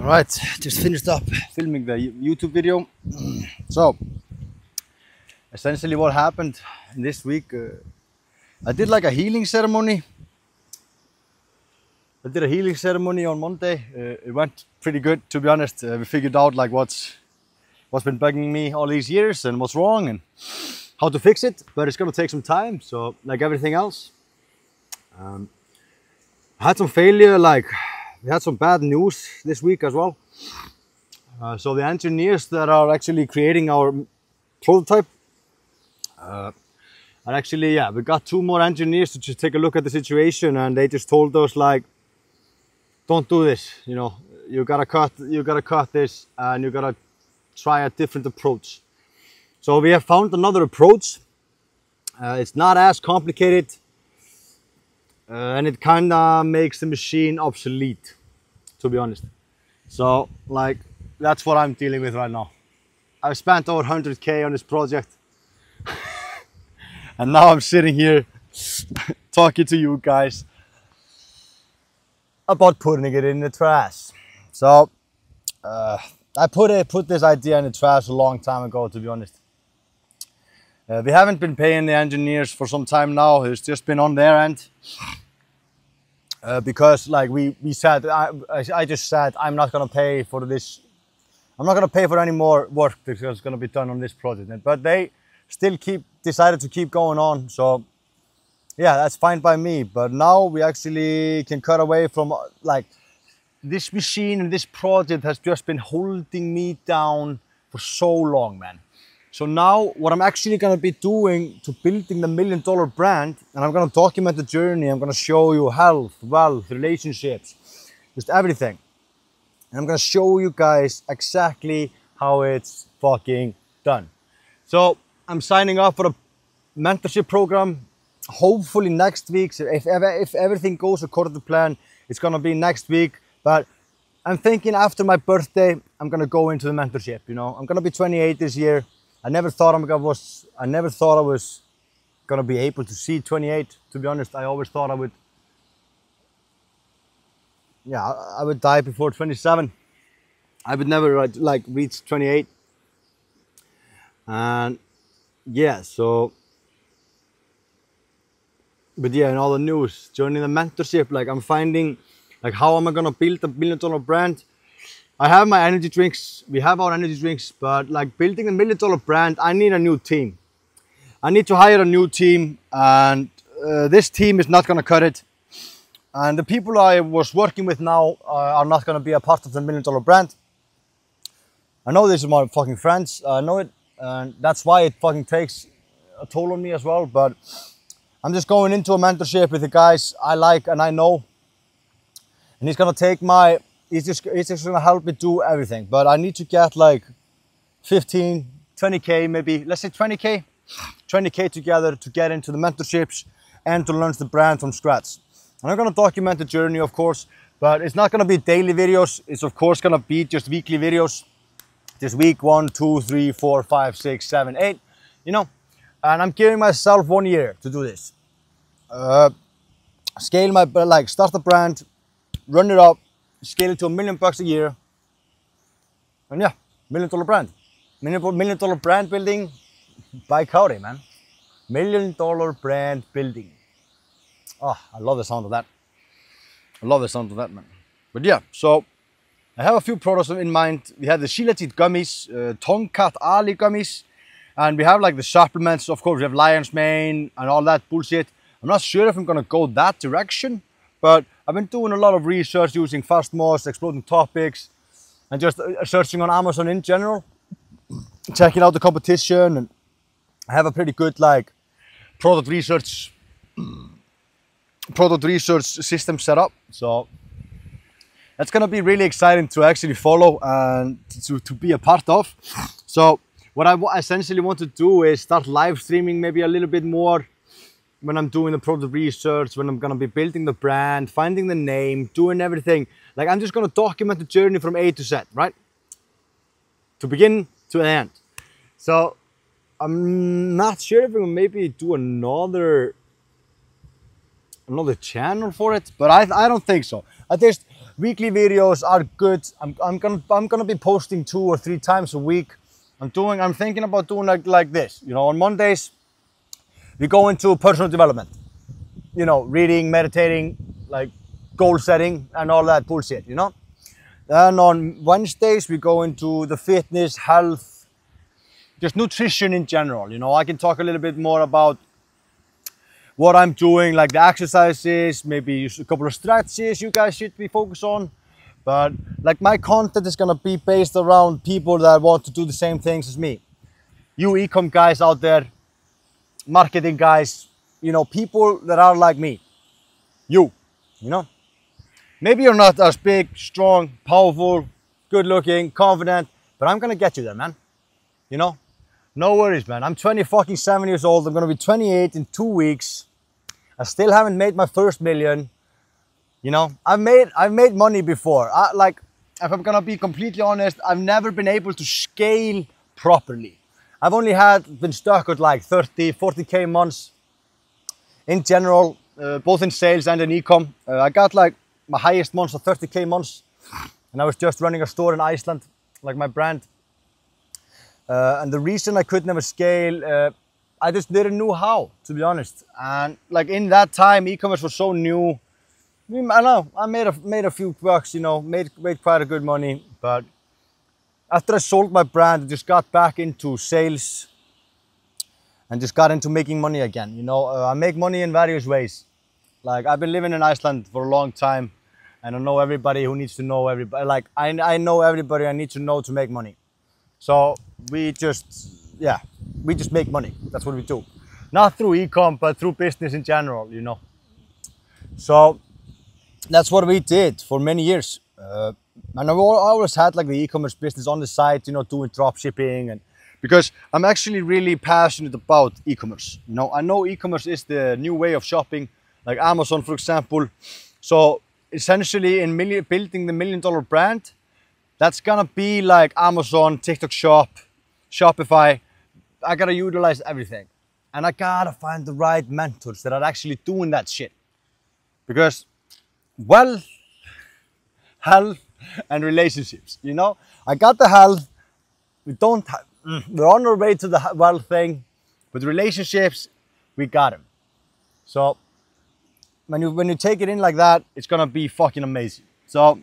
Alright, just finished up filming the YouTube video. So, essentially what happened this week, I did like a healing ceremony. I did a healing ceremony on Monday. It went pretty good, to be honest. We figured out like what's been bugging me all these years and what's wrong and how to fix it, but it's gonna take some time, so like everything else. I had some failure, like we had some bad news this week as well. So the engineers that are actually creating our prototype, and actually, yeah, we got 2 more engineers to just take a look at the situation, and they just told us like, don't do this, you know, you gotta cut this and you gotta try a different approach. So we have found another approach. It's not as complicated. And it kind of makes the machine obsolete, to be honest. So, like, that's what I'm dealing with right now. I've spent over 100K on this project. And now I'm sitting here talking to you guys about putting it in the trash. So, I put this idea in the trash a long time ago, to be honest. We haven't been paying the engineers for some time now. It's just been on their end. Because like we said, I just said, I'm not gonna pay for this. I'm not gonna pay for any more work that's gonna be done on this project. But they still decided to keep going on. So yeah, that's fine by me. But now we actually can cut away from like this machine, and this project has just been holding me down for so long, man. So now what I'm actually going to be doing to building the $1 million brand, and I'm going to document the journey. I'm going to show you health, wealth, relationships, just everything. And I'm going to show you guys exactly how it's fucking done. So I'm signing up for a mentorship program, hopefully next week. So if everything goes according to plan, it's going to be next week. But I'm thinking after my birthday, I'm going to go into the mentorship. You know, I'm going to be 28 this year. I never thought I was gonna be able to see 28. To be honest, I always thought I would die before 27. I would never like reach 28. And yeah, so, but yeah, in all the news, joining the mentorship, like I'm finding, like how am I gonna build a $1 million brand? I have my energy drinks, we have our energy drinks, but like building a $1 million brand, I need a new team. I need to hire a new team, and this team is not gonna cut it. And the people I was working with now are not gonna be a part of the $1 million brand. I know these are my fucking friends, I know it, and that's why it fucking takes a toll on me as well, but I'm just going into a mentorship with the guys I like and I know. And he's gonna take He's just gonna help me do everything, but I need to get like 15, 20K maybe, let's say 20K together to get into the mentorships and to launch the brand from scratch. And I'm gonna document the journey, of course, but it's not gonna be daily videos. It's of course gonna be just weekly videos. Just week 1, 2, 3, 4, 5, 6, 7, 8, you know. And I'm giving myself 1 year to do this. Scale start the brand, run it up, scale it to $1 million a year, and yeah, $1 million brand. $1 million brand building by Cody, man. $1 million brand building. Oh, I love the sound of that. I love the sound of that, man. But yeah, so I have a few products in mind. We have the Shilajit gummies, Tongkat Ali gummies, and we have like the supplements. Of course, we have Lion's Mane and all that bullshit. I'm not sure if I'm gonna go that direction, but I've been doing a lot of research using FastMoss, Exploding Topics, and just searching on Amazon in general, checking out the competition, and I have a pretty good like product research system set up. So that's gonna be really exciting to actually follow and to be a part of. So what I essentially want to do is start live streaming maybe a little bit more when I'm doing the product research, when I'm gonna be building the brand, finding the name, doing everything. Like I'm just gonna document the journey from A to Z, right? To begin to the end. So I'm not sure if we'll maybe do another channel for it, but I don't think so. weekly videos are good. I'm gonna be posting 2 or 3 times a week. I'm thinking about doing like this. You know, on Mondays we go into personal development. You know, reading, meditating, like goal setting and all that bullshit, you know. Then on Wednesdays we go into the fitness, health, just nutrition in general. You know, I can talk a little bit more about what I'm doing, like the exercises, maybe a couple of strategies you guys should be focused on. But like my content is gonna be based around people that want to do the same things as me. You e-com guys out there, marketing guys, you know, people that are like me. You know. Maybe you're not as big, strong, powerful, good looking, confident, but I'm gonna get you there, man. You know? No worries, man. I'm 27 years old. I'm gonna be 28 in 2 weeks. I still haven't made my first million. You know, I've made money before. Like, if I'm gonna be completely honest, I've never been able to scale properly. I've only been stuck at like 30, 40K months in general, both in sales and in e-com. I got like my highest months of 30K months, and I was just running a store in Iceland, like my brand. And the reason I could never scale, I just didn't know how, to be honest. And like in that time, e-commerce was so new. I know I made a few bucks, you know, made quite a good money. But after I sold my brand, I just got back into sales and just got into making money again. You know, I make money in various ways. Like, I've been living in Iceland for a long time, and I know everybody who needs to know everybody. Like, I know everybody I need to know to make money. So we just make money. That's what we do. Not through e-com, but through business in general, you know. So that's what we did for many years. And I've always had like the e-commerce business on the side, you know, doing drop shipping, and because I'm actually really passionate about e-commerce. You know, I know e-commerce is the new way of shopping, like Amazon, for example. So essentially in building the $1 million brand, that's gonna be like Amazon, TikTok Shop, Shopify. I gotta utilize everything. And I gotta find the right mentors that are actually doing that shit. Because wealth, health, and relationships, you know? I got the health, we're on our way to the wealth thing. With relationships, we got them. So when you take it in like that, it's gonna be fucking amazing. So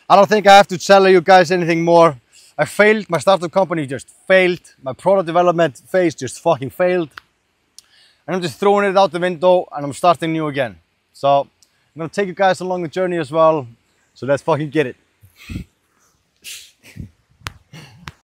I don't think I have to tell you guys anything more. I failed, my startup company just failed. My product development phase just fucking failed. And I'm just throwing it out the window and I'm starting new again. So I'm gonna take you guys along the journey as well. So let's fucking get it.